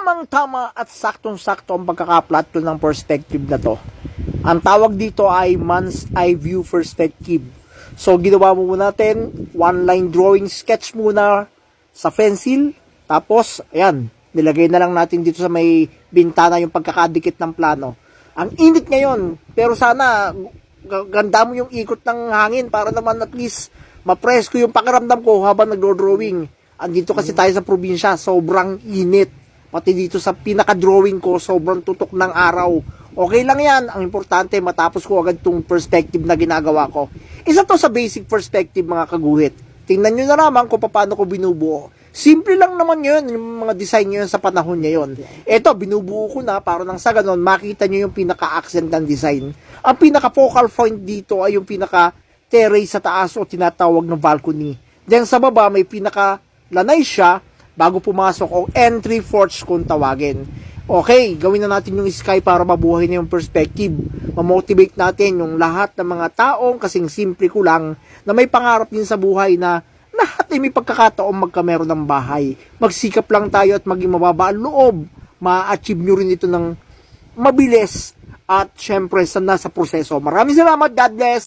Tamang-tama at saktong-sakto ang pagkaka-plot tool ng perspective na to. Ang tawag dito ay Man's Eye View Perspective. So, ginawa mo muna natin, one-line drawing sketch muna sa pencil. Tapos, ayan, nilagay na lang natin dito sa may bintana yung pagkakadikit ng plano. Ang init ngayon, pero sana ganda mo yung ikot ng hangin para naman at least ma-presko yung pakiramdam ko habang nagdo-drawing. Andito kasi tayo sa probinsya, sobrang init. Pati dito sa pinaka-drawing ko, sobrang tutok ng araw. Okay lang yan. Ang importante, matapos ko agad itong perspective na ginagawa ko. Isa to sa basic perspective, mga kaguhit. Tingnan nyo na naman kung paano ko binubuo. Simple lang naman yun, yung mga design nyo sa panahon ngayon. Ito, binubuo ko na para nang sa ganun, makita nyo yung pinaka-accent ng design. Ang pinaka-focal point dito ay yung pinaka-terrace sa taas o tinatawag ng balcony. Then sa baba, may pinaka-lanay siya bago pumasok o entry porch kung tawagin. Okay, gawin na natin yung sky para mabuhay na yung perspective. Mamotivate natin yung lahat ng mga taong kasing simple ko lang na may pangarap din sa buhay na lahat ay may pagkakataong magkameron ng bahay. Magsikap lang tayo at maging mababa ang loob. Ma-achieve nyo rin ito ng mabilis at syempre sa nasa proseso. Maraming salamat. God bless!